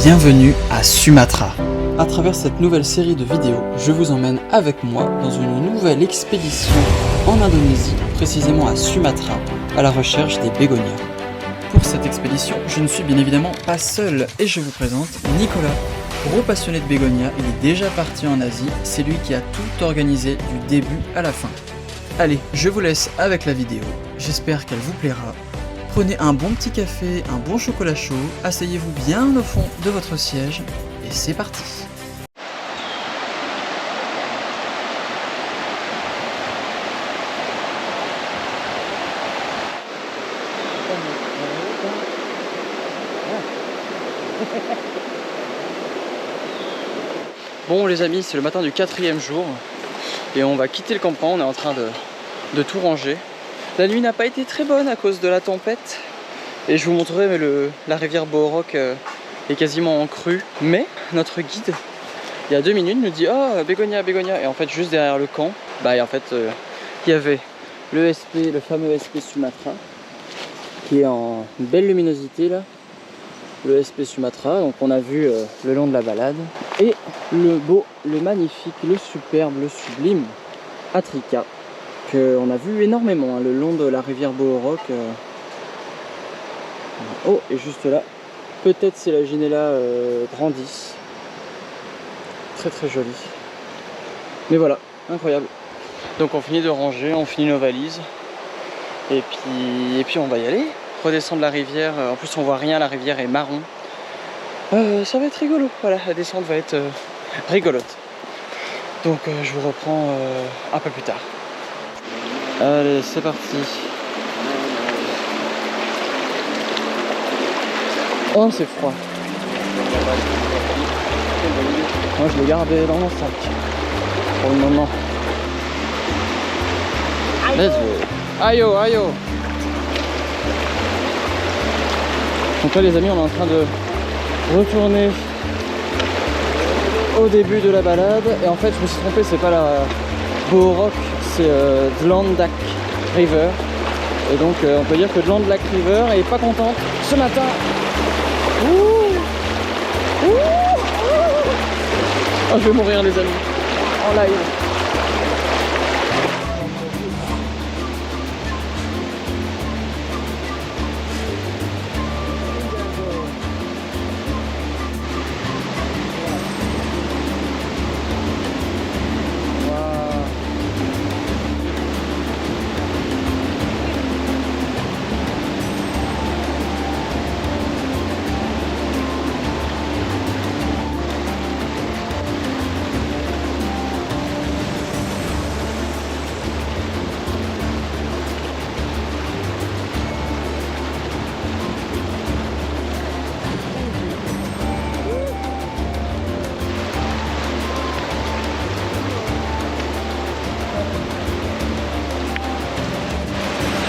bienvenue à Sumatra. À travers cette nouvelle série de vidéos, je vous emmène avec moi dans une nouvelle expédition en Indonésie, précisément à Sumatra, à la recherche des bégonias. Pour cette expédition, je ne suis bien évidemment pas seul et je vous présente Nicolas. Gros passionné de bégonias, il est déjà parti en Asie, c'est lui qui a tout organisé du début à la fin. Allez, je vous laisse avec la vidéo, j'espère qu'elle vous plaira. Prenez un bon petit café, un bon chocolat chaud, asseyez-vous bien au fond de votre siège et c'est parti. Bon les amis, c'est le matin du 4e jour et on va quitter le campement, on est en train de tout ranger. La nuit n'a pas été très bonne à cause de la tempête et je vous montrerai mais la rivière Boorok est quasiment en crue. Mais notre guide, il y a 2 minutes, nous dit « Ah, bégonia, bégonia !» Et en fait juste derrière le camp, il y avait le SP, le fameux SP Sumatra qui est en belle luminosité là. Le SP Sumatra, donc on a vu le long de la balade, et le beau, le magnifique, le superbe, le sublime Atrika, qu'on a vu énormément le long de la rivière Boorok. Oh, et juste là, peut-être c'est la Ginella grandis, très très jolie. Mais voilà, incroyable. Donc on finit de ranger, on finit nos valises, et puis on va y aller. Redescendre la rivière, en plus on voit rien, la rivière est marron. Ça va être rigolo, voilà, la descente va être rigolote. Donc je vous reprends un peu plus tard. Allez, c'est parti. Oh, c'est froid. Moi je l'ai gardé dans mon sac pour le moment. Let's go. Ayo, ayo. Donc là les amis, on est en train de retourner au début de la balade et en fait je me suis trompé, c'est pas la Boorok, c'est Dlandalk River, et donc on peut dire que Dlandalk River est pas contente ce matin. Oh, je vais mourir les amis, en live.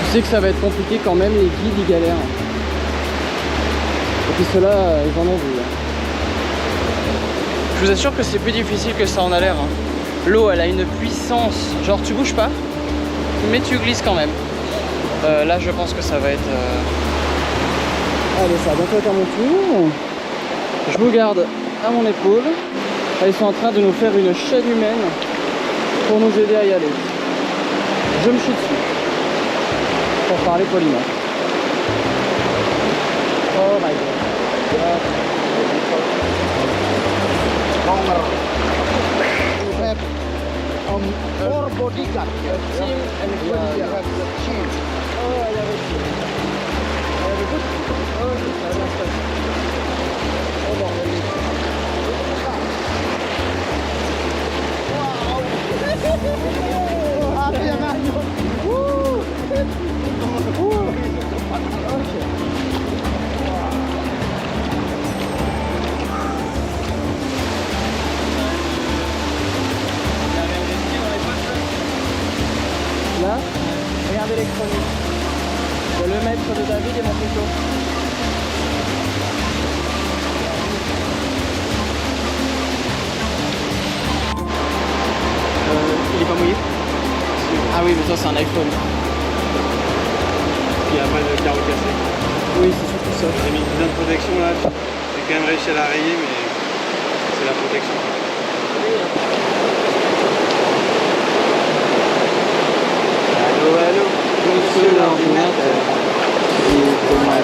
Je sais que ça va être compliqué quand même, les guides ils galèrent. Et puis ceux-là, ils en ont vu. Je vous assure que c'est plus difficile que ça en a l'air. L'eau elle a une puissance, genre tu bouges pas, mais tu glisses quand même. Là je pense que ça va être... Allez, ça va bientôt être à mon tour. Je vous garde à mon épaule. Là, ils sont en train de nous faire une chaîne humaine pour nous aider à y aller. Je me chie dessus. Pour parler poliment. Oh my god. You have 4 bodyguards. Team and you have the team. Oh, I have a team. I have a good team. Oh, I understand. Oh, bon. Wow. Happy Mario. Woo. Là, regardez l'électronique. C'est le maître de David et mon couteau. Il est pas mouillé? Ah oui, mais ça c'est un iPhone. Il n'y a pas de carreau cassé. Oui, c'est surtout ça. J'ai mis une bouton de protection là. quand même réussi à la rayer, mais c'est la protection. Allô, allô, monsieur l'ordinateur. Dites-moi,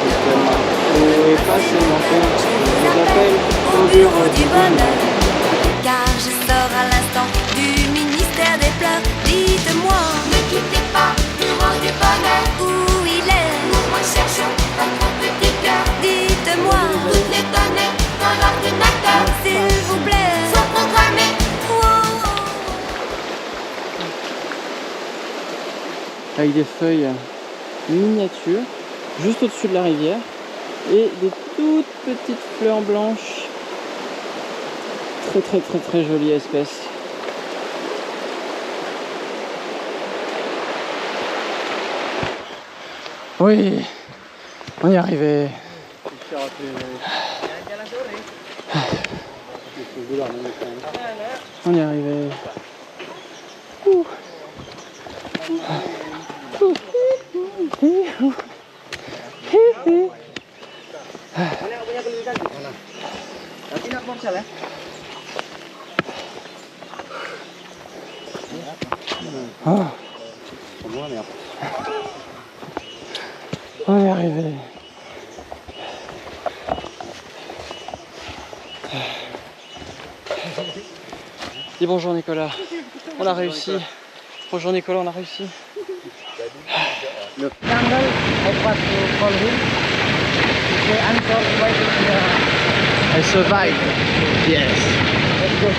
où est passé mon père? Je vous appelle au bureau du bonheur. Car je sors à l'instant du ministère des pleurs. Dites-moi, ne quittez pas le bureau du bonheur. Où il est? Nous recherchons votre petit cœur. Dites-moi, toutes les données dans l'ordinateur, s'il vous plaît, sont programmées. Avec des feuilles miniatures, juste au-dessus de la rivière, et des toutes petites fleurs blanches. Très jolie espèce. Oui, on y est arrivé. On y est arrivé. Ouh. Ah. On est arrivé. Dis bonjour Nicolas. On a réussi. Bonjour Nicolas, on a réussi. Jungle, I pass to call him. He say, I'm surviving. I survived. Yes. Let's go.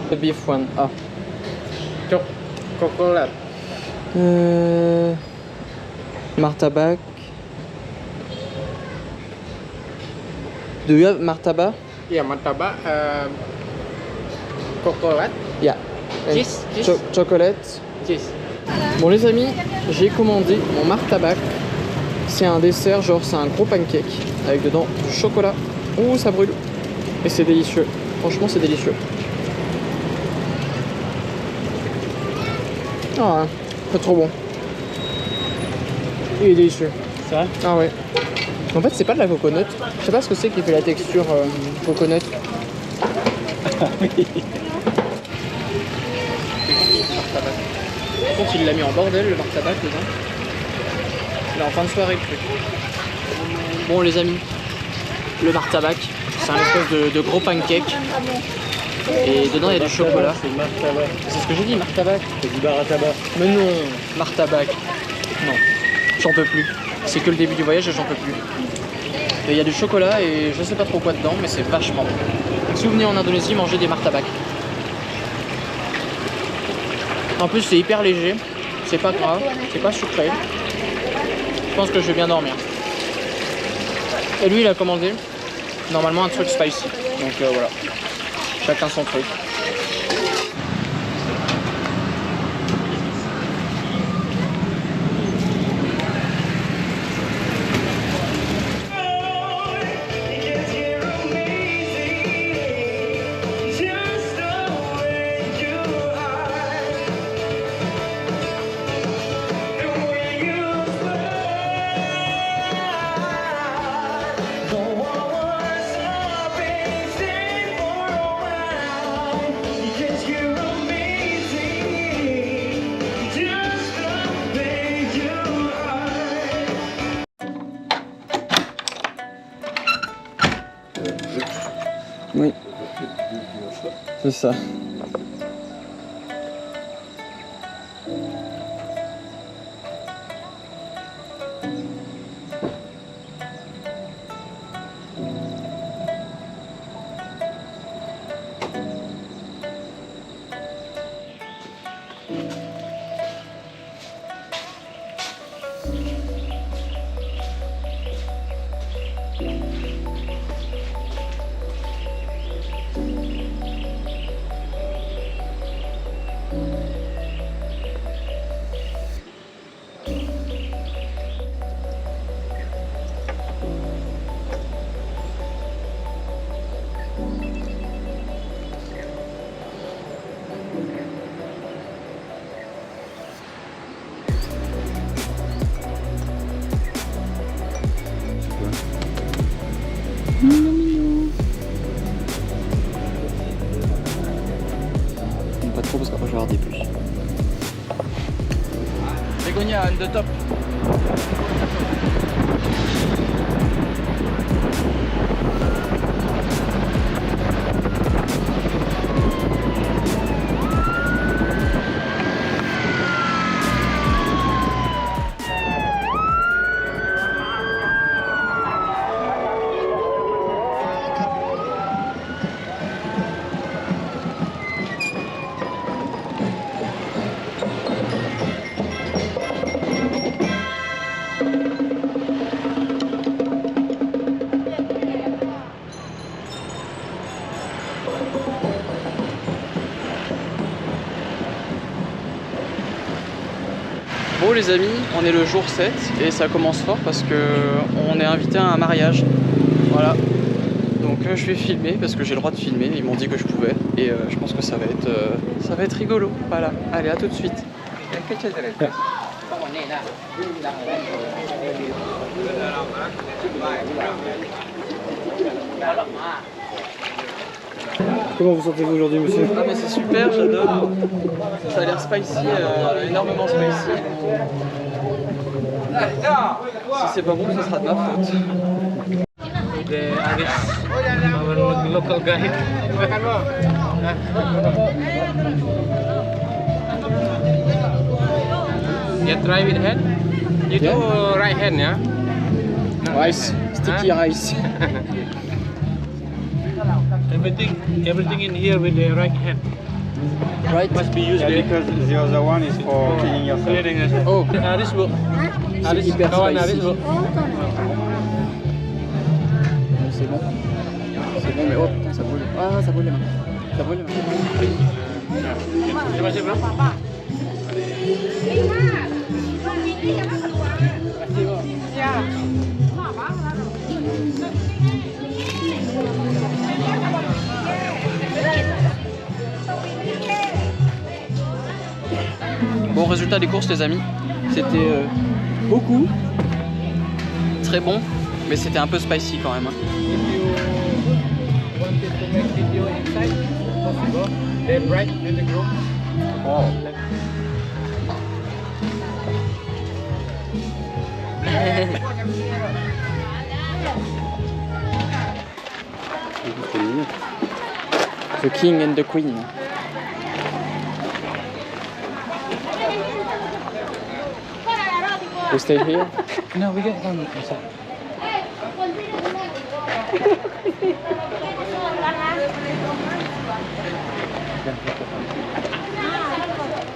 The beef one. Ah. Coconut. Martabak. Do you have martaba? Yeah, martabak. Coconut. Yeah. And Cheese. chocolate. Cheese. Bon les amis, j'ai commandé mon martabak. C'est un dessert, genre c'est un gros pancake avec dedans du chocolat. Ouh, ça brûle. Et c'est délicieux. Franchement, c'est délicieux. Ah, c'est trop bon. Il est délicieux. C'est vrai? Ah ouais. En fait, c'est pas de la coconut. Je sais pas ce que c'est qui fait la texture coconut. Par contre, il l'a mis en bordel le martabak dedans. Il est en fin de soirée le truc. Bon les amis, le martabak, c'est un espèce de gros pancake. Et dedans il y a du chocolat. C'est martabak. C'est ce que j'ai dit, martabak. C'est du bar à tabac. Mais non, martabak. Non, j'en peux plus. C'est que le début du voyage et j'en peux plus. Et il y a du chocolat et je sais pas trop quoi dedans, mais c'est vachement bon. Si vous venez en Indonésie, mangez des martabak. En plus c'est hyper léger, c'est pas gras, c'est pas sucré. Je pense que je vais bien dormir. Et lui il a commandé normalement un truc spicy. Donc voilà, chacun son truc. C'est ça. Pas trop parce qu'après je vais avoir des puces. Begonia on the top. Bon les amis, on est le jour 7 et ça commence fort parce que on est invité à un mariage. Voilà. Donc je vais filmer parce que j'ai le droit de filmer, ils m'ont dit que je pouvais et je pense que ça va être rigolo. Voilà, allez à tout de suite. Comment vous sentez-vous aujourd'hui, monsieur? Ah mais c'est super, j'adore. Ça a l'air spicy, énormément spicy. Si c'est pas bon, ce sera de ma faute. Our local guide. You try with hand? You do right hand, yeah? Rice, sticky rice. Everything in here with the right hand. Right? Must be used because the other one is for cleaning yourself. Oh, Aris bu. c'est hyper Kawan spicy. Aris bu. C'est bon. C'est bon, mais oh putain, ça brûle. Ah, ça brûle les mains. Ça brûle les mains. Terima kasih, bro. Bon, résultat des courses les amis, c'était beaucoup, très bon, mais c'était un peu spicy quand même. Oh. The King and the Queen. We stay here? No, we get one inside.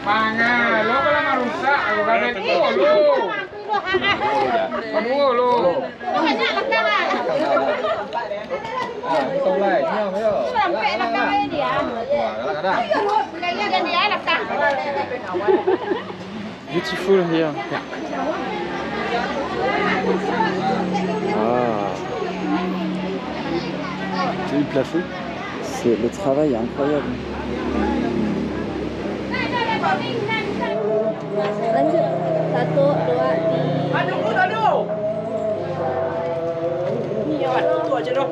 Mana, lo kalau nggak rusak, aku kan itu lo. Aduh lo. Không lại nhau với rồi. Beautiful here. Ah. C'est le plafond. C'est le travail est incroyable. Lanjut. 1, 2, 3. Aduh. Iya, itu aja dong.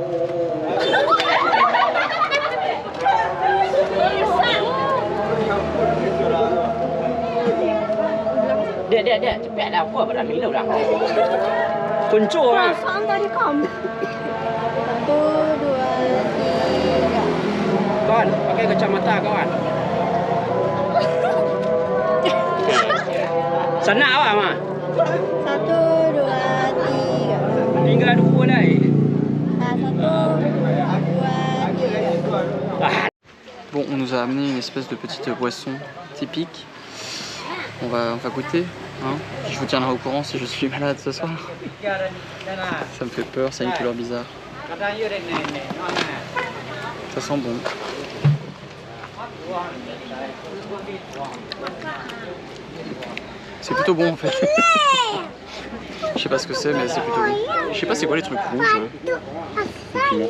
Dia, cepatlah aku pada minum dah. Kuncur lah. Kosong tadi kamu. 1, 2, 3. kawan. Pakai kacamata kawan. Sana awak mah. 1, 2, 3. Tinggal 2 dah. 1, 2, 3. Bon, on nous a amené une espèce de petite boisson typique. On va goûter. Hein. Je vous tiendrai au courant si je suis malade ce soir. Ça me fait peur, ça a une couleur bizarre. Ça sent bon. C'est plutôt bon en fait. Je sais pas ce que c'est, mais c'est plutôt bon. Je sais pas c'est quoi les trucs rouges. Bon.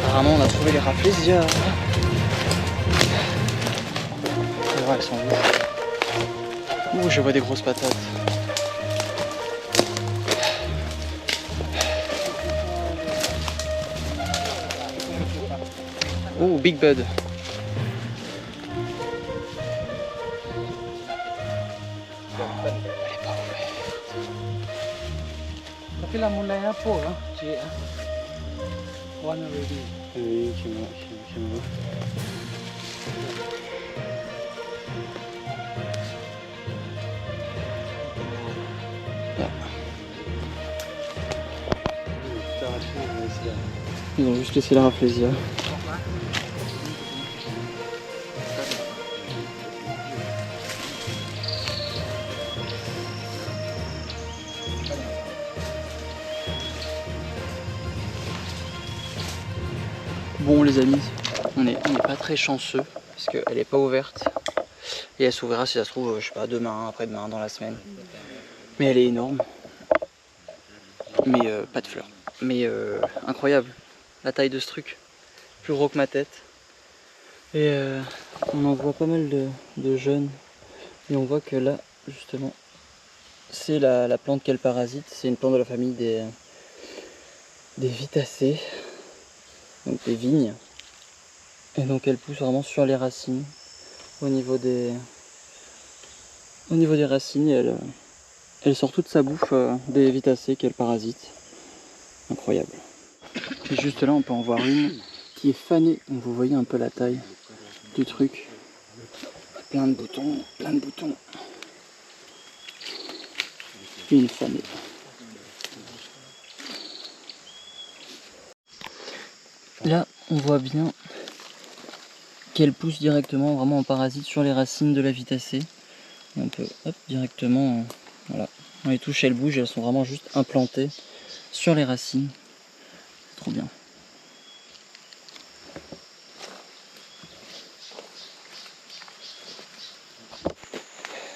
Apparemment on a trouvé les Rafflesia. Faut voir, elles sont où. Ouh, je vois des grosses patates. Oh, Big Bud. Tapi lah mulai apa lah, cik ah. One already. Oui, qui Ils ont juste laissé la Rafflesia. Bon les amis, on n'est pas très chanceux parce qu'elle n'est pas ouverte et elle s'ouvrira si ça se trouve, je sais pas, demain, après-demain, dans la semaine. Mais elle est énorme, mais pas de fleurs. Mais incroyable, la taille de ce truc, plus gros que ma tête. Et on en voit pas mal de jeunes et on voit que là justement c'est la plante qu'elle parasite, c'est une plante de la famille des Vitacées. Donc des vignes, et donc elle pousse vraiment sur les racines, au niveau des racines, et elle sort toute sa bouffe des Vitacées qu'elle parasite. Incroyable. Et juste là on peut en voir une qui est fanée, donc vous voyez un peu la taille du truc. Plein de boutons, plein de boutons. Et une fanée. Là, on voit bien qu'elle pousse directement, vraiment en parasite, sur les racines de la Vitacée. Et on peut, hop, directement, voilà. On les touche, elles bougent, elles sont vraiment juste implantées sur les racines. C'est trop bien.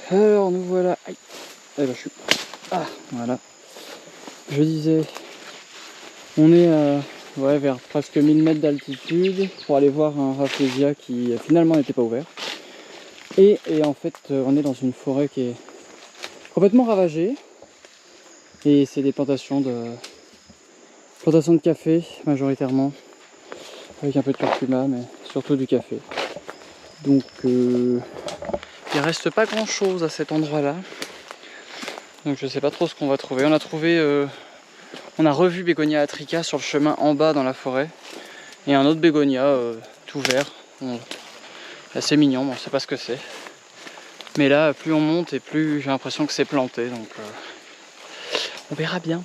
Alors, nous voilà. Aïe. Eh ben, je suis... Ah, voilà. Je disais, on est à... Ouais, vers presque 1000 mètres d'altitude pour aller voir un Rafflesia qui finalement n'était pas ouvert. Et en fait, on est dans une forêt qui est complètement ravagée. Et c'est des plantations de café majoritairement, avec un peu de curcuma, mais surtout du café. Donc il reste pas grand chose à cet endroit-là. Donc je sais pas trop ce qu'on va trouver. On a trouvé... On a revu Bégonia atrica sur le chemin en bas dans la forêt. Et un autre bégonia tout vert. Assez mignon, mais on ne sait pas ce que c'est. Mais là, plus on monte et plus j'ai l'impression que c'est planté. Donc on verra bien.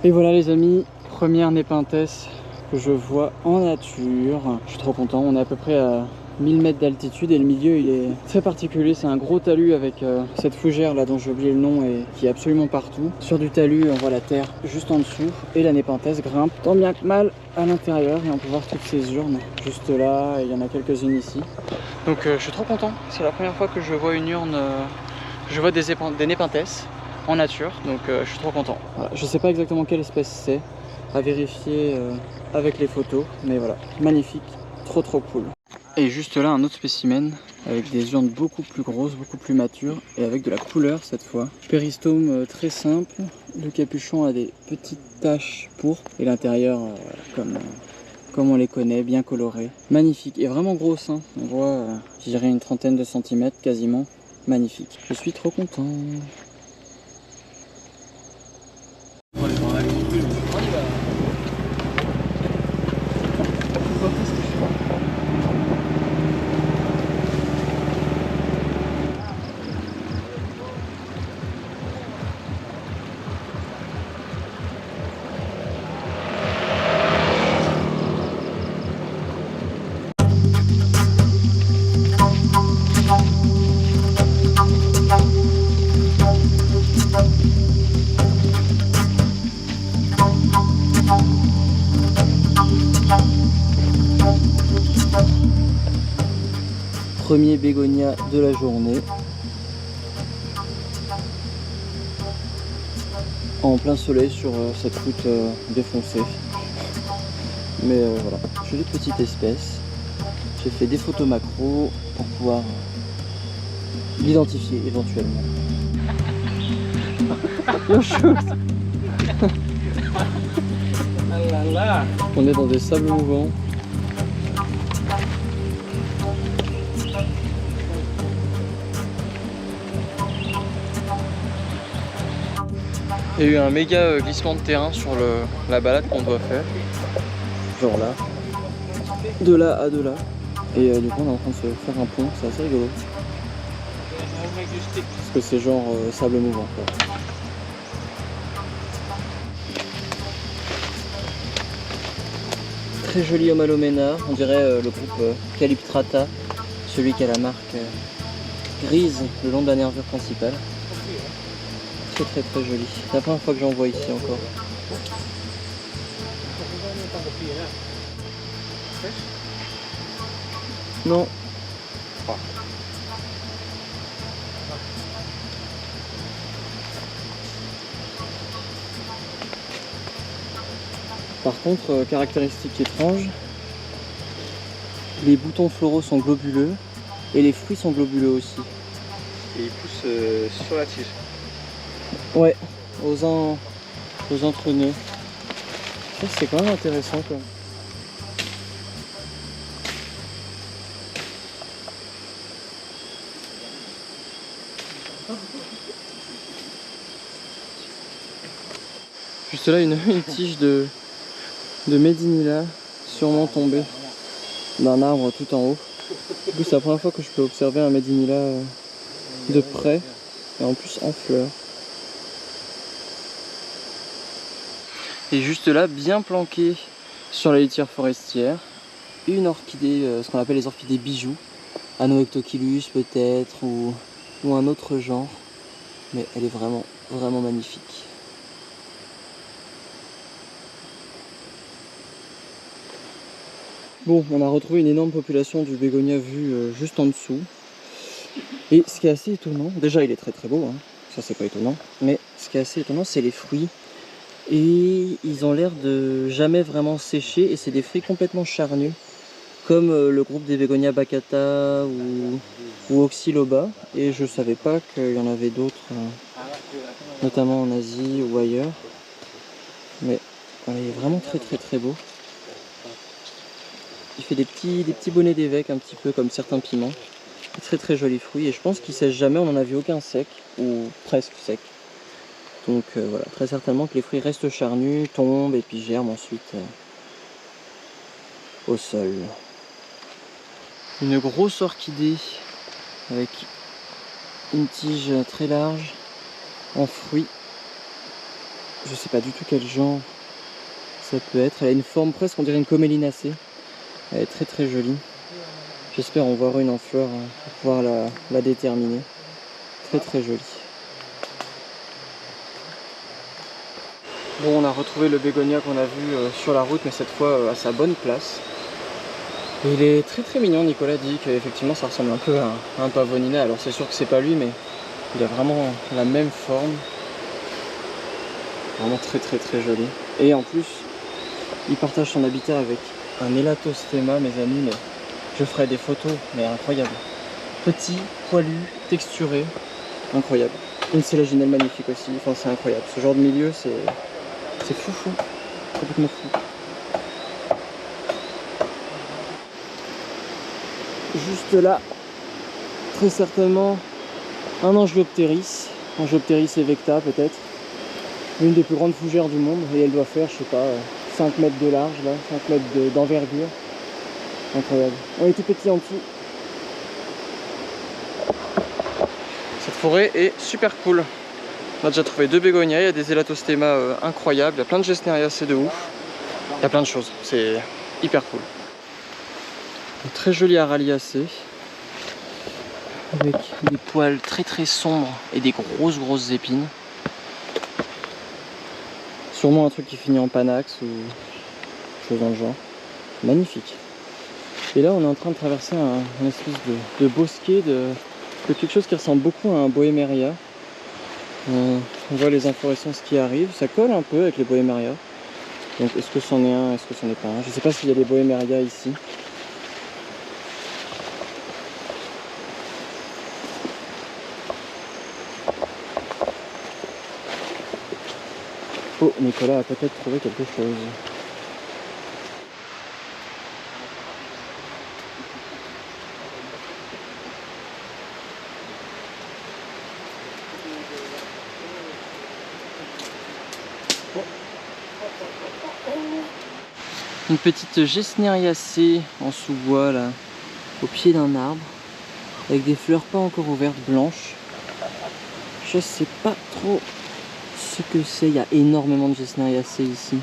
Et voilà les amis, première Népenthes que je vois en nature. Je suis trop content, on est à peu près à 1000 mètres d'altitude et le milieu il est très particulier. C'est un gros talus avec cette fougère là dont j'ai oublié le nom et qui est absolument partout. Sur du talus on voit la terre juste en dessous et la Népenthez grimpe tant bien que mal à l'intérieur et on peut voir toutes ces urnes juste là et il y en a quelques-unes ici. Donc je suis trop content, c'est la première fois que je vois une urne, je vois des Népenthez en nature, donc je suis trop content. Voilà. Je sais pas exactement quelle espèce c'est, à vérifier avec les photos, mais voilà, magnifique, trop cool. Et juste là un autre spécimen avec des urnes beaucoup plus grosses, beaucoup plus matures et avec de la couleur cette fois. Péristome très simple, le capuchon a des petites taches pourpres et l'intérieur comme on les connaît, bien coloré. Magnifique et vraiment grosse, hein. On voit je dirais une trentaine de centimètres quasiment, magnifique. Je suis trop content. Premier bégonia de la journée. En plein soleil sur cette route défoncée. Mais voilà, jolie petite espèce. J'ai fait des photos macro pour pouvoir l'identifier éventuellement. On est dans des sables mouvants. Il y a eu un méga glissement de terrain sur la balade qu'on doit faire. Genre là. De là à de là. Et du coup on est en train de se faire un pont, c'est assez rigolo. Parce que c'est genre sable mouvant quoi. Très joli homme à l'oménard, on dirait le groupe Calyptrata, celui qui a la marque grise le long de la nervure principale. Très joli. C'est la première fois que j'en vois ici encore. Non. Par contre, caractéristique étrange, les boutons floraux sont globuleux et les fruits sont globuleux aussi. Et ils poussent sur la tige. Ouais, aux entre-nœuds. Ça c'est quand même intéressant quoi. Juste là une tige de Médinilla sûrement tombée d'un arbre tout en haut. Du coup c'est la première fois que je peux observer un Médinilla de près et en plus en fleurs. Et juste là, bien planqué sur la litière forestière, une orchidée, ce qu'on appelle les orchidées bijoux, Anoectochilus peut-être, ou un autre genre, mais elle est vraiment magnifique. Bon, on a retrouvé une énorme population du bégonia vu juste en dessous. Et ce qui est assez étonnant, déjà il est très beau, hein, ça c'est pas étonnant, mais ce qui est assez étonnant c'est les fruits. Et ils ont l'air de jamais vraiment sécher et c'est des fruits complètement charnus comme le groupe des Begonia baccata ou Oxyloba, et je savais pas qu'il y en avait d'autres notamment en Asie ou ailleurs, mais voilà, il est vraiment très beau. Il fait des petits bonnets d'évêque un petit peu comme certains piments, très jolis fruits et je pense qu'ils sèchent jamais, on n'en a vu aucun sec ou presque sec. Donc voilà, très certainement que les fruits restent charnus, tombent et puis germent ensuite au sol. Une grosse orchidée avec une tige très large en fruits. Je sais pas du tout quel genre ça peut être. Elle a une forme presque, on dirait une comélinacée. Elle est très jolie. J'espère en voir une en fleurs pour pouvoir la déterminer. Très très jolie. Bon, on a retrouvé le bégonia qu'on a vu sur la route, mais cette fois à sa bonne place. Et il est très très mignon. Nicolas dit qu'effectivement ça ressemble un peu à un pavonina. Alors c'est sûr que c'est pas lui, mais il a vraiment la même forme. Vraiment très très très joli. Et en plus, il partage son habitat avec un Elatostema, mes amis, mais je ferai des photos, mais incroyable. Petit, poilu, texturé, incroyable. Une sélaginelle magnifique aussi, enfin c'est incroyable. Ce genre de milieu, c'est fou fou, complètement fou. Juste là, très certainement, un Angiopteris evecta peut-être. L'une des plus grandes fougères du monde, et elle doit faire, je sais pas, 5 mètres de large, là, 5 mètres d'envergure. Incroyable. On est tout petit en dessous. Cette forêt est super cool. On a déjà trouvé 2 bégonias, il y a des Elatostema incroyables, il y a plein de Gesneriacées de ouf. Il y a plein de choses, c'est hyper cool. Une très jolie Araliacée avec des poils très très sombres et des grosses épines. Sûrement un truc qui finit en panax ou chose dans le genre. Magnifique. Et là on est en train de traverser un espèce de bosquet de quelque chose qui ressemble beaucoup à un Bohéméria. On voit les inflorescences qui arrivent, ça colle un peu avec les Bohéméria. Donc est-ce que c'en est un, est-ce que c'en est pas un? Je sais pas s'il y a des Bohéméria ici. Oh, Nicolas a peut-être trouvé quelque chose. Une petite Gesneriacée en sous-bois là, au pied d'un arbre, avec des fleurs pas encore ouvertes, blanches. Je sais pas trop ce que c'est, il y a énormément de Gesneriacées ici.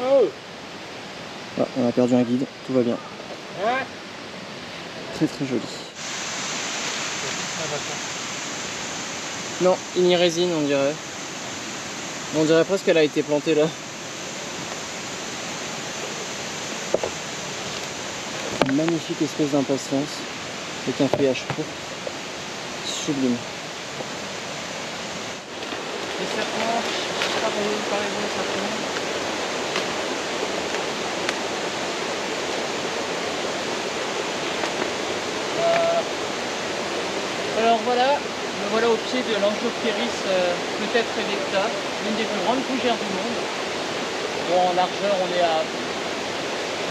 Ah, on a perdu un guide, tout va bien. Très très joli. Non, ignirésine on dirait. On dirait presque qu'elle a été plantée là. Une magnifique espèce d'impatience avec un feuillage court. Sublime. Les serpents, je sais pas comment vous parlez de serpents. Alors voilà, me voilà au pied de l'Angiopteris peut-être evecta, l'une des plus grandes fougères du monde. Bon, en largeur on est à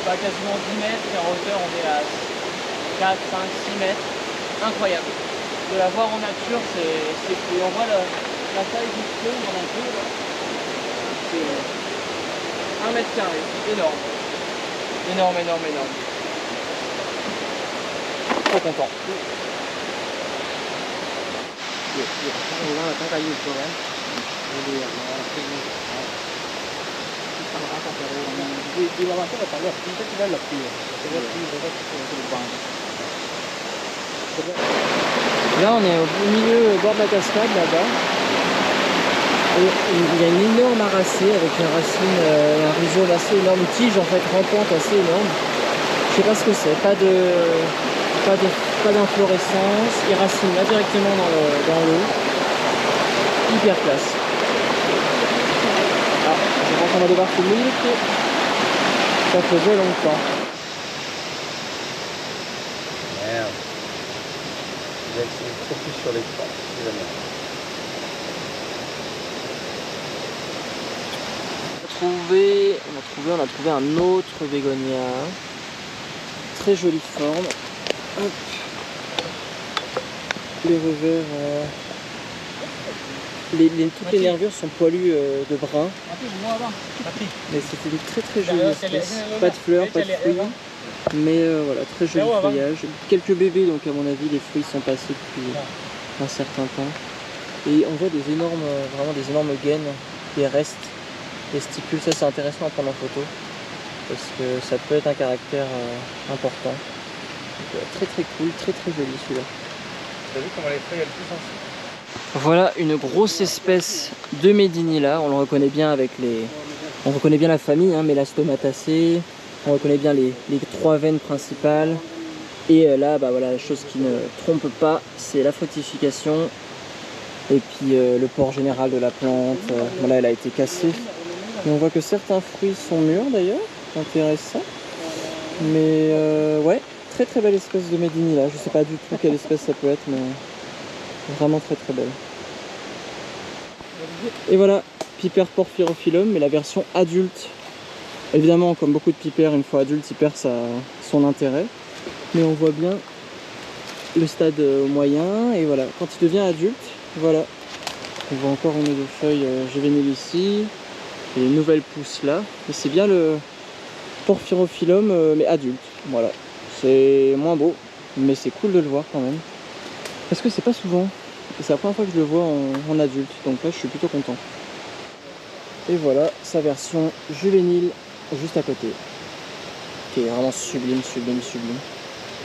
quasiment 10 mètres et en hauteur on est à 4, 5, 6 mètres. Incroyable. De la voir en nature, c'est fou. On voit la taille du feu dans un peu là. C'est 1 mètre carré, énorme. Énorme. Trop content. Là on est au milieu, au bord de la cascade là-bas. Et il y a une énorme aracée avec une racine, un rhizome assez énorme, une tige en fait rampante assez énorme. Je sais pas ce que c'est, pas d'inflorescence, il racine là directement dans l'eau. Hyper classe. Ah, je pense qu'on va devoir se mouiller. Ça faisait longtemps. Merde. J'ai accéléré trop plus sur l'écran, évidemment. On a trouvé un autre bégonia. Très jolie forme. Hop. Les revers, toutes les nervures sont poilues de brun. Mais c'était une très jolie espèce. Pas de fleurs, pas de fruits. Mais voilà, très joli feuillage. Quelques bébés, donc à mon avis les fruits sont passés depuis un certain temps. Et on voit vraiment des énormes gaines, des restes, des stipules. Ça c'est intéressant à prendre en photo. parce que ça peut être un caractère important. Donc, très très cool, très très joli celui-là. T'as vu comment les feuilles elles poussent ensemble? Voilà une grosse espèce de Medinilla, on le reconnaît bien avec les... On reconnaît bien la famille, hein, Melastomataceae, on reconnaît bien les 3 veines principales. Et là, bah voilà, la chose qui ne trompe pas, c'est la fructification. Et puis le port général de la plante, voilà, elle a été cassée. Et on voit que certains fruits sont mûrs d'ailleurs, intéressant. Mais ouais, très très belle espèce de Medinilla, je sais pas du tout quelle espèce ça peut être, mais vraiment très très belle. Et voilà, Piper porphyrophyllum, mais la version adulte. Évidemment, comme beaucoup de pipers, une fois adulte, il perd son intérêt. Mais on voit bien le stade moyen, et voilà, quand il devient adulte, voilà. On voit encore une ou deux feuilles juvéniles ici, et une nouvelle pousse là. Et c'est bien le porphyrophyllum, mais adulte, voilà. C'est moins beau, mais c'est cool de le voir quand même. Parce que c'est pas souvent. C'est la première fois que je le vois en adulte, donc là je suis plutôt content. Et voilà sa version juvénile juste à côté, qui est vraiment sublime, sublime, sublime.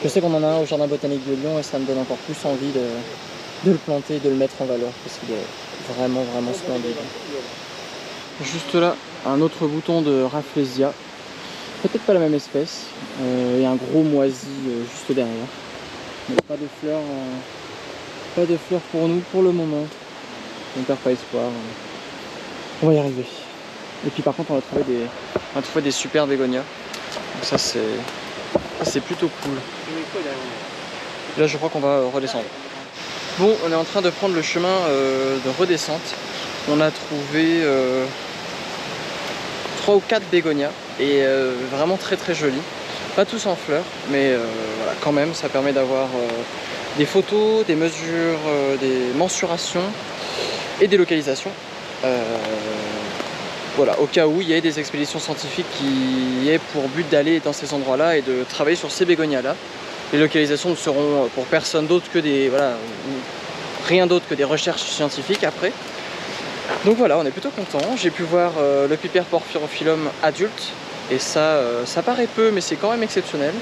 Je sais qu'on en a un au Jardin Botanique de Lyon et ça me donne encore plus envie de le planter, de le mettre en valeur, parce qu'il est vraiment, vraiment splendide. Juste là, un autre bouton de Rafflesia, peut-être pas la même espèce, et un gros moisi juste derrière. Mais pas de fleurs. Pas de fleurs pour nous pour le moment. On ne perd pas espoir. On va y arriver. Et puis par contre on a trouvé des super bégonias. Donc ça c'est plutôt cool. Là je crois qu'on va redescendre. Bon, on est en train de prendre le chemin de redescente. On a trouvé 3 ou 4 bégonias et vraiment très très jolis. Pas tous en fleurs, mais voilà, quand même ça permet d'avoir des photos, des mesures, des mensurations et des localisations. Voilà, au cas où il y ait des expéditions scientifiques qui aient pour but d'aller dans ces endroits-là et de travailler sur ces bégonias-là. Les localisations ne seront pour personne d'autre que des... Voilà, rien d'autre que des recherches scientifiques après. Donc voilà, on est plutôt content. J'ai pu voir le Piper porphyrophyllum adulte. Et ça, ça paraît peu, mais c'est quand même exceptionnel.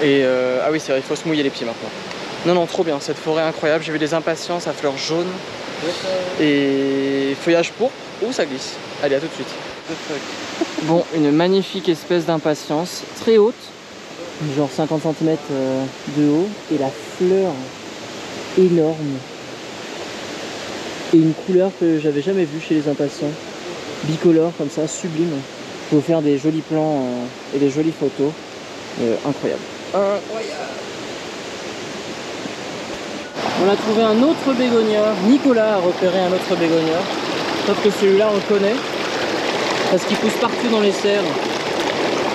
Et ah oui, c'est vrai, il faut se mouiller les pieds maintenant. Non, non, trop bien, cette forêt incroyable. J'ai vu des impatiences à fleurs jaunes et feuillage pourpre. Ouh, ça glisse. Allez, à tout de suite. Bon, une magnifique espèce d'impatience, très haute, genre 50 cm de haut, et la fleur énorme. Et une couleur que j'avais jamais vue chez les impatiens. Bicolore, comme ça, sublime. Je vais vous faire des jolis plans et des jolies photos. Incroyable. Incroyable. On a trouvé un autre bégonia. Nicolas a repéré un autre bégonia. Sauf que celui-là on le connaît. Parce qu'il pousse partout dans les serres.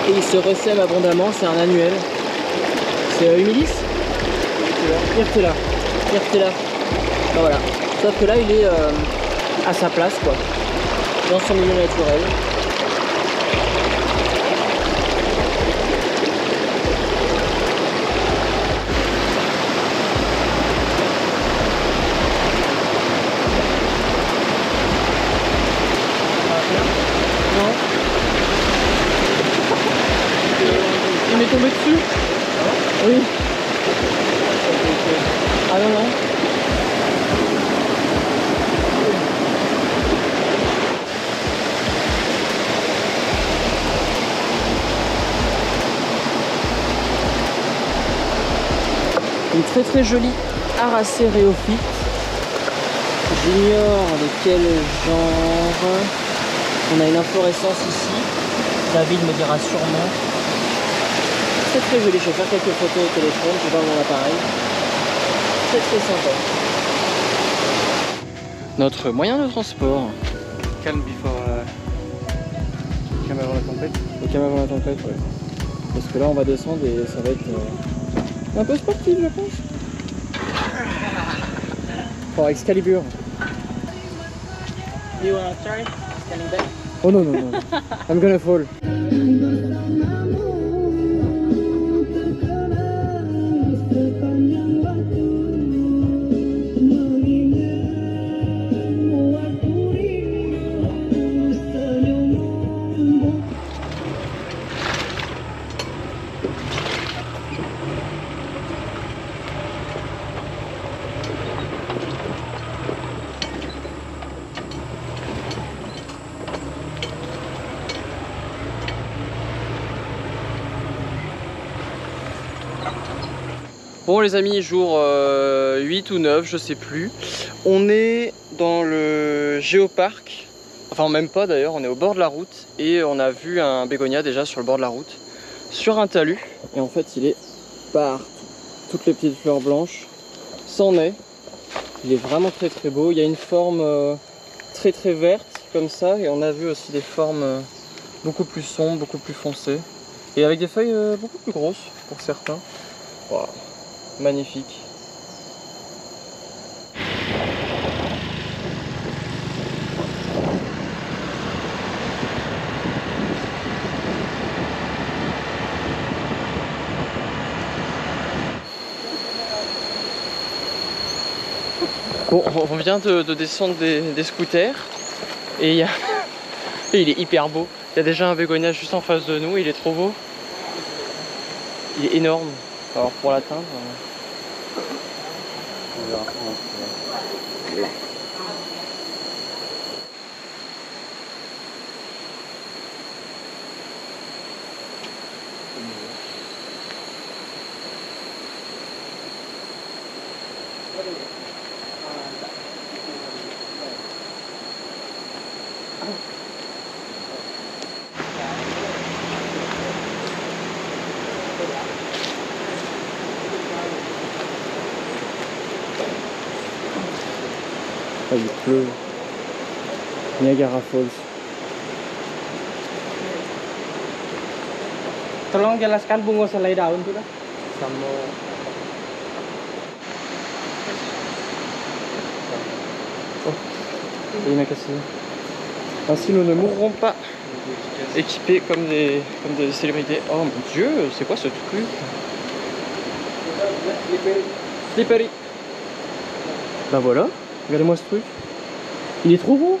Et il se ressème abondamment. C'est un annuel. C'est Humilis. Hirtella. Hirtella. Ben voilà. Sauf que là il est à sa place quoi. Dans son milieu naturel. Il m'est tombé dessus. Oui. Ah non, non. Une très très jolie Aracée rhéophyte. J'ignore de quel genre. On a une inflorescence ici. David me dira sûrement. Très très joli. Je vais faire quelques photos au téléphone. Je vais voir mon appareil. Très très sympa. Notre moyen de transport. Calme before. Calme avant la tempête. Le calme avant la tempête, ouais. Parce que là on va descendre et ça va être un peu sportif je pense. Pour Excalibur. You wanna try standing back? Oh non non non. I'm gonna fall. Bon les amis, jour 8 ou 9, je sais plus. On est dans le géoparc. Enfin même pas d'ailleurs, on est au bord de la route. Et on a vu un bégonia déjà sur le bord de la route. Sur un talus. Et en fait il est partout. Toutes les petites fleurs blanches. C'en est. Il est vraiment très très beau. Il y a une forme très très verte comme ça. Et on a vu aussi des formes beaucoup plus sombres, beaucoup plus foncées. Et avec des feuilles beaucoup plus grosses pour certains. Wow. Magnifique. Bon, on vient de descendre des scooters et il est hyper beau. Il y a déjà un bégonia juste en face de nous, il est trop beau. Il est énorme. Alors pour l'atteindre... Ah, il pleut. Niagara Falls. Tolong jelaskan bunga selai daun itu dah. Oh, il m'a cassé. Ainsi nous ne mourrons pas équipés comme des célébrités. Oh mon dieu, c'est quoi ce truc? Slippery. Bah voilà, regardez-moi ce truc. Il est trop beau.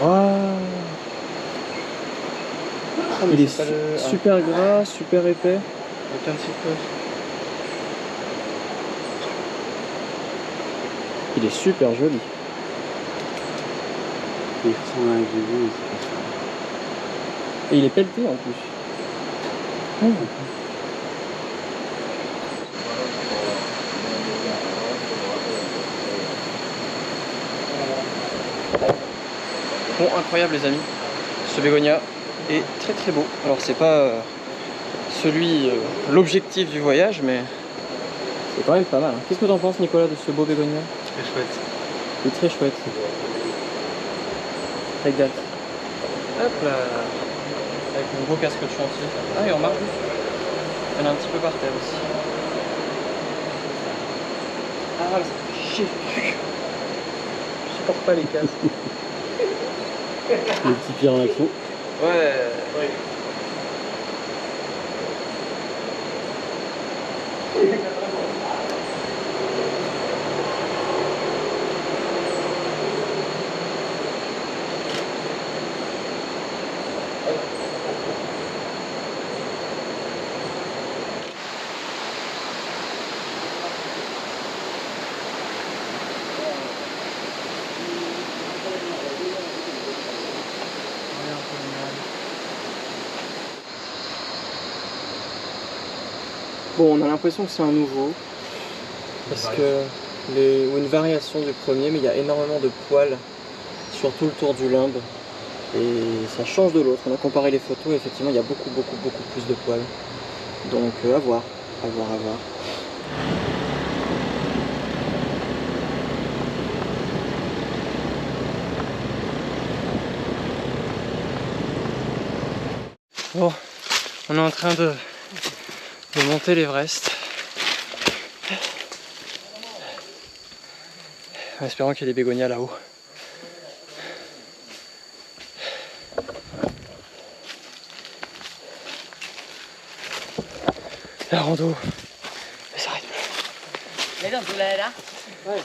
Waouh. Il est super gras, super épais. Il est super joli. Il ressemble à un grillon, c'est pas ça. Et il est pelleté en plus. Oh. Bon, incroyable les amis. Ce bégonia est très très beau. Alors c'est pas l'objectif du voyage, mais c'est quand même pas mal. Qu'est-ce que tu en penses Nicolas de ce beau bégonia? Très chouette. Il est très chouette. Regarde. Hop là. Avec mon beau casque de chantier. Ah et on marche dessus. Il y en a un petit peu par terre aussi. Ah là, ça fait chier. Je supporte pas les casques. Le petit pierre en action. Ouais. Bon, on a l'impression que c'est un nouveau, parce que ou une variation du premier, mais il y a énormément de poils sur tout le tour du limbe et ça change de l'autre. On a comparé les photos et effectivement il y a beaucoup plus de poils. Donc à voir, à voir, à voir. Bon, on est en train de monter l'Everest. En espérant qu'il y ait des bégonias là-haut. La rando, elle s'arrête plus. Lấy đồng tu lê đó. Đây.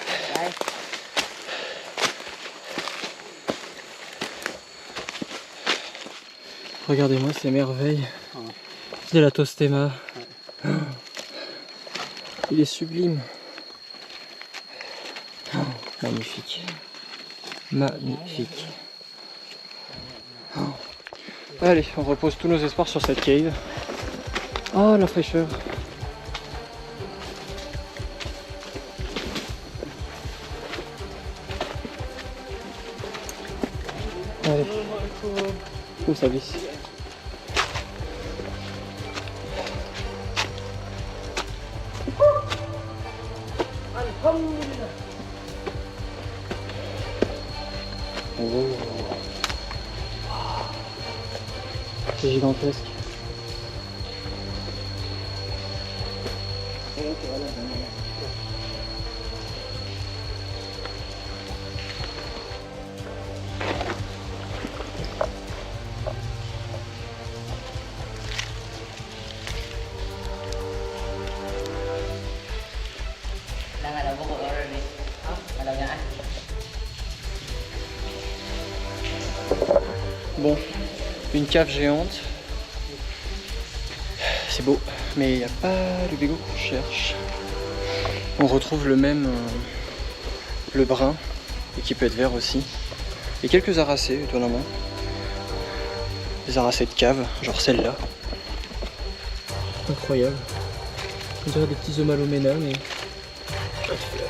Regardez-moi ces merveilles de la Tostema. Oh, il est sublime. Oh, magnifique. Magnifique. Oh. Allez, on repose tous nos espoirs sur cette cave. Oh, la fraîcheur. Allez. Où ça glisse? Oh. C'est gigantesque. Bon, une cave géante. C'est beau, mais il n'y a pas le bégot qu'on cherche. On retrouve le même, le brun, et qui peut être vert aussi. Et quelques aracées, étonnamment. Des aracées de cave, genre celle-là. Incroyable. On dirait des petits Omalomena, mais pas de fleurs.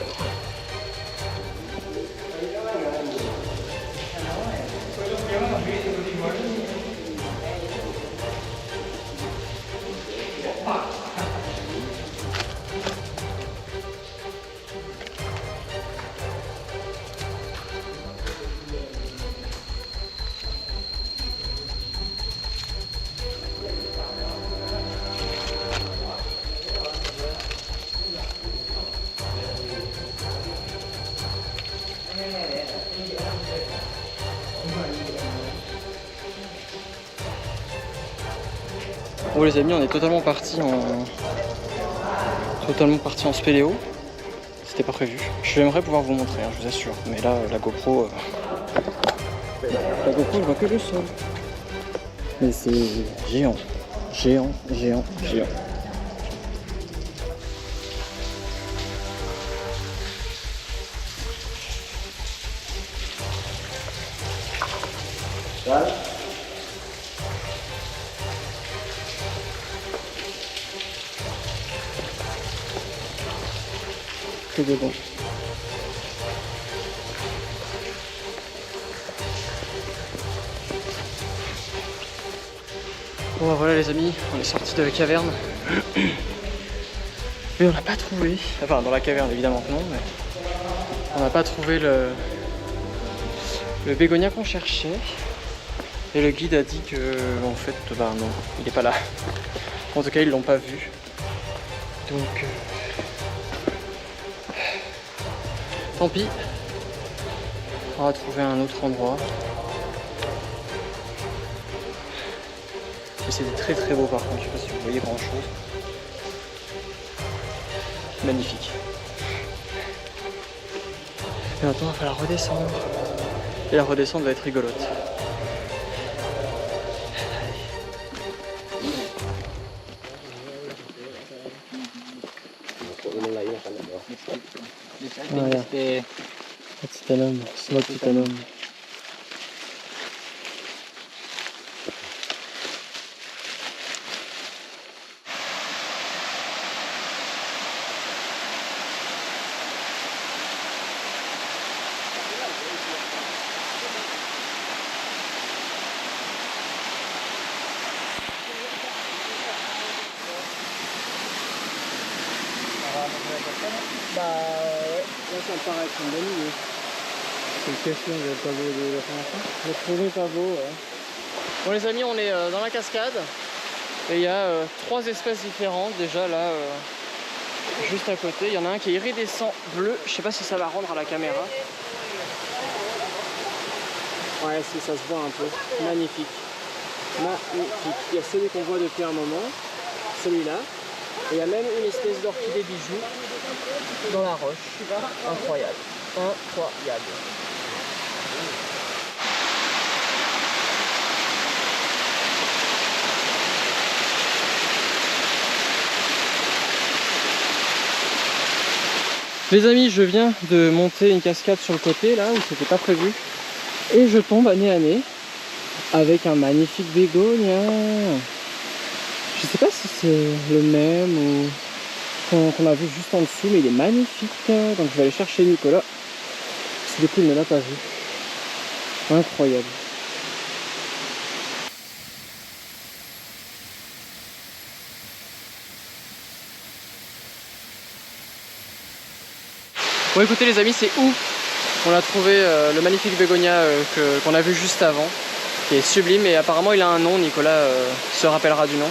Bon les amis, on est totalement parti en spéléo. C'était pas prévu. J'aimerais pouvoir vous montrer, hein, je vous assure. Mais là, la GoPro, je vois que le sol. Mais c'est géant, géant, géant, géant. Que de bon. Bon voilà les amis, on est sorti de la caverne. Mais on n'a pas trouvé, enfin dans la caverne évidemment que non, mais on n'a pas trouvé le bégonia qu'on cherchait. Et le guide a dit que en fait bah non, il n'est pas là. En tout cas ils l'ont pas vu. Donc tant pis. On va trouver un autre endroit. C'est très très beau par contre, je sais pas si vous voyez grand chose. Magnifique. Et maintenant il va falloir redescendre. Et la redescente va être rigolote. Voilà. Titanium, smoke titanium. Bah ouais, là ça me paraît être une bonne idée. C'est une question de pavot de la formation. J'ai trouvé pavot, ouais. Bon les amis, on est dans la cascade. Et il y a 3 espèces différentes déjà là, juste à côté. Il y en a un qui est iridescent bleu. Je sais pas si ça va rendre à la caméra. Ouais, si ça se voit un peu. Magnifique. Magnifique. Il y a celui qu'on voit depuis un moment. Celui-là. Et il y a même une espèce d'orchidée bijou dans la roche. Incroyable. Incroyable. Les amis, je viens de monter une cascade sur le côté là où c'était pas prévu. Et je tombe nez à nez avec un magnifique bégonia. Je sais pas si c'est le même ou qu'on a vu juste en dessous, mais il est magnifique. Donc je vais aller chercher Nicolas. Parce que du coup il ne l'a pas vu. Incroyable. Bon écoutez les amis, c'est ouf. On a trouvé le magnifique bégonia qu'on a vu juste avant, qui est sublime, et apparemment il a un nom, Nicolas se rappellera du nom.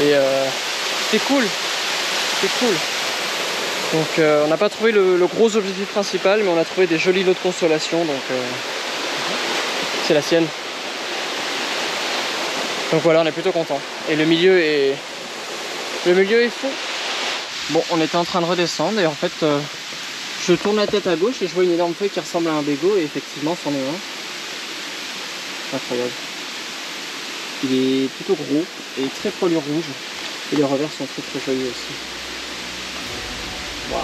Et c'est cool, c'est cool. Donc on n'a pas trouvé le gros objectif principal, mais on a trouvé des jolis lots de consolation, donc c'est la sienne. Donc voilà, on est plutôt content. Et le milieu est fou. Bon, on était en train de redescendre et en fait je tourne la tête à gauche et je vois une énorme feuille qui ressemble à un bégot, et effectivement c'en est un. Incroyable. Il est plutôt gros et très poilu rouge, et les revers sont très jolis aussi. Waouh.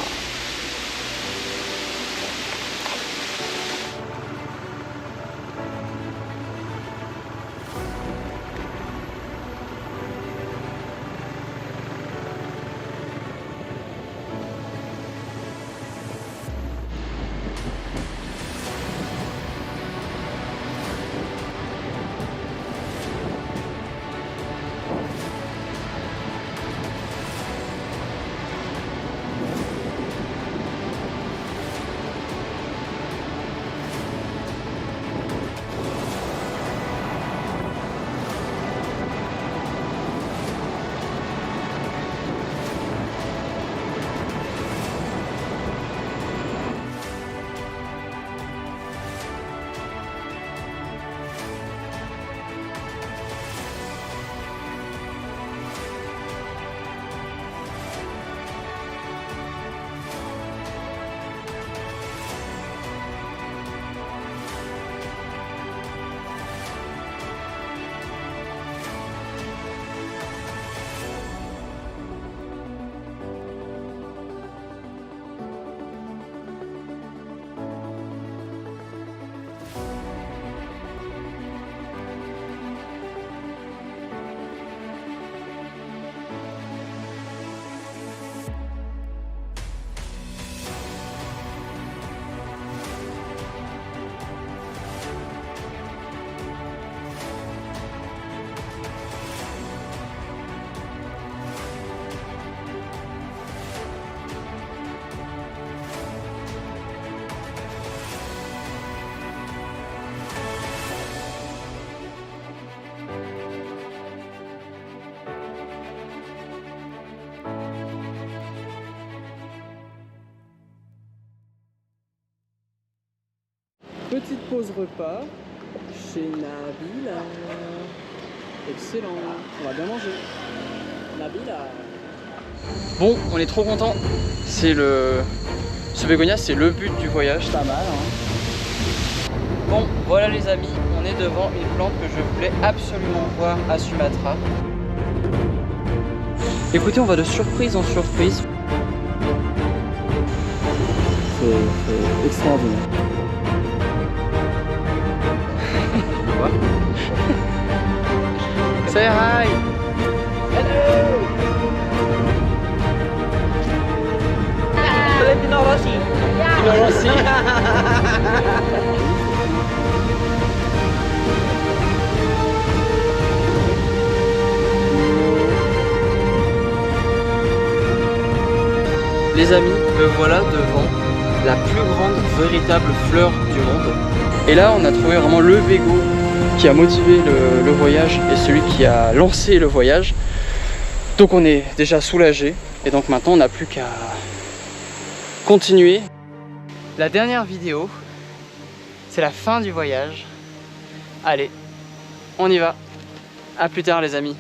Petite pause repas chez Nabila. Excellent, on va bien manger. Nabila. Bon, on est trop content. Ce bégonia, c'est le but du voyage. Pas mal, hein. Bon, voilà les amis, on est devant une plante que je voulais absolument voir à Sumatra. Écoutez, on va de surprise en surprise. C'est extraordinaire. Say hi! Hello! Valentino Rossi! Valentino Rossi! Les amis, me voilà devant la plus grande véritable fleur du monde. Et là, on a trouvé vraiment le bégot qui a motivé le voyage et celui qui a lancé le voyage. Donc on est déjà soulagé, et donc maintenant on n'a plus qu'à continuer. La dernière vidéo, c'est la fin du voyage. Allez, on y va. À plus tard les amis.